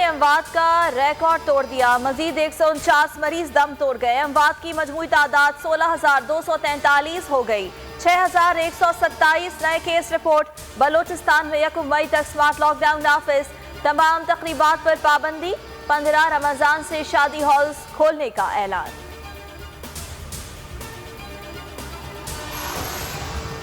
अमवात का रिकॉर्ड तोड़ दिया। मजीद 149 मरीज दम तोड़ गए। अमवात की मजमूई तादाद 16,243 हो गई। 6,127 नए केस रिपोर्ट। बलोचिस्तान में 1 मई तक स्मार्ट लॉकडाउन नाफिज। तमाम तकरीबात पर पाबंदी। 15 रमजान से शादी हॉल्स खोलने का ऐलान।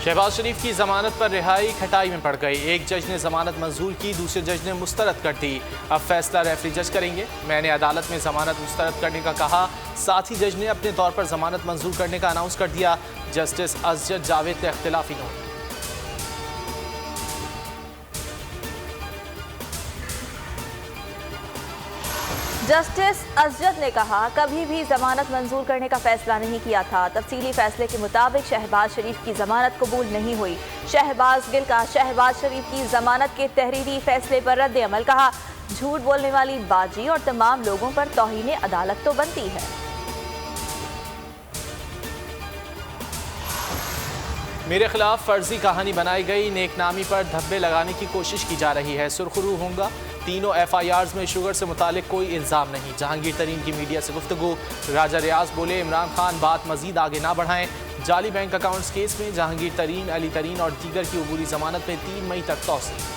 शहबाज शरीफ की जमानत पर रिहाई खटाई में पड़ गई। एक जज ने जमानत मंजूर की, दूसरे जज ने मुस्तरद कर दी। अब फैसला रेफरी जज करेंगे। मैंने अदालत में जमानत मुस्तरद करने का कहा। साथ ही जज ने अपने तौर पर जमानत मंजूर करने का अनाउंस कर दिया। जस्टिस अजजद जावेद का इख्तिलाफी नोट। जस्टिस अजजद ने कहा, कभी भी जमानत मंजूर करने का फैसला नहीं किया था। तफसीली फैसले के मुताबिक शहबाज शरीफ की जमानत कबूल नहीं हुई। शहबाज गिल का शहबाज शरीफ की जमानत के तहरीरी फैसले पर रद्द अमल। कहा, झूठ बोलने वाली बाजी और तमाम लोगों पर तौहीन अदालत तो बनती है। मेरे खिलाफ फर्जी कहानी बनाई गई, नेकनामी पर धब्बे लगाने की कोशिश की जा रही है। सुरखरू होंगे। तीनों FIRs में शुगर से मुतालिक कोई इल्ज़ाम नहीं। जहांगीर तरीन की मीडिया से गुफ्तगू। राजा रियाज बोले, इमरान खान बात मजीद आगे ना बढ़ाएं। जाली बैंक अकाउंट्स केस में जहांगीर तरीन, अली तरीन और दीगर की अबूरी जमानत में 3 मई तक तौसीह।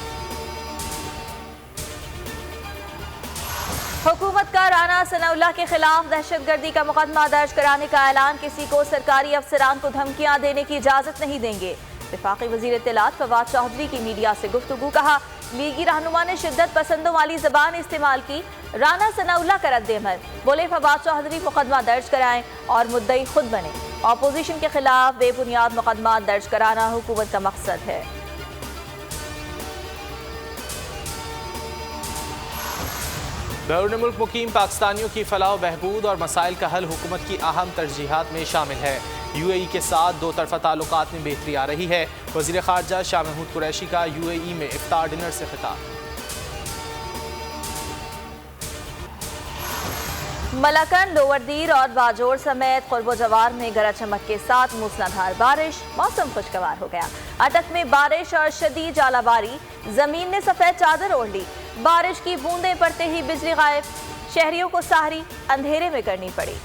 हुकूमत का राना सनाउल्लाह के खिलाफ दहशतगर्दी का मुकदमा दर्ज कराने का ऐलान। किसी को सरकारी अफसरान को धमकियां देने की इजाजत नहीं देंगे। वफाकी वजीर इत्तलात फवाद चौधरी की मीडिया से गुफ्तगू। कहा, लीगी रहनुमा ने शिद्दत पसंदों वाली जबान इस्तेमाल की। राना सनाउल्लाह का रद्द-ए-अमल। बोले, फवाद चौधरी मुकदमा दर्ज कराएं और मुद्दई खुद बने। अपोजिशन के खिलाफ बेबुनियाद मुकदमा दर्ज कराना हुकूमत का मकसद है। बैरून मुल्क मुकीम पाकिस्तानियों की फलाह बहबूद और मसाइल का हल हुकूमत की अहम तरजीहात में शामिल है। UAE के साथ दो तरफा ताल्लुकात में बेहतरी आ रही है। वज़ीर ख़ारजा शाह महमूद कुरैशी का UAE में इफ्तार डिनर से खिताब। मलकन, लोवरदीर और बाजोर समेत क़ुर्ब जवार में गरज चमक के साथ मूसलाधार बारिश। मौसम खुशगवार हो गया। अटक में बारिश और शदीद जालाबारी। जमीन ने सफेद चादर ओढ़ ली। बारिश की बूंदें पड़ते ही बिजली गायब। शहरियों को साहरी अंधेरे में करनी पड़ी।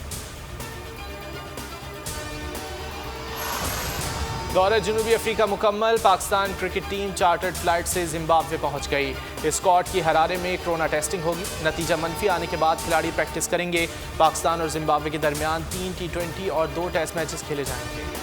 दौरे जनूबी अफ्रीका मुकम्मल। Pakistan cricket team chartered flight से जिम्बाब्वे पहुंच गई। स्क्वाड की हरारे में कोरोना टेस्टिंग होगी। नतीजा मनफी आने के बाद खिलाड़ी प्रैक्टिस करेंगे। पाकिस्तान और जिम्बाब्वे के दरमियान 3 T20 और 2 टेस्ट मैचेस खेले जाएंगे।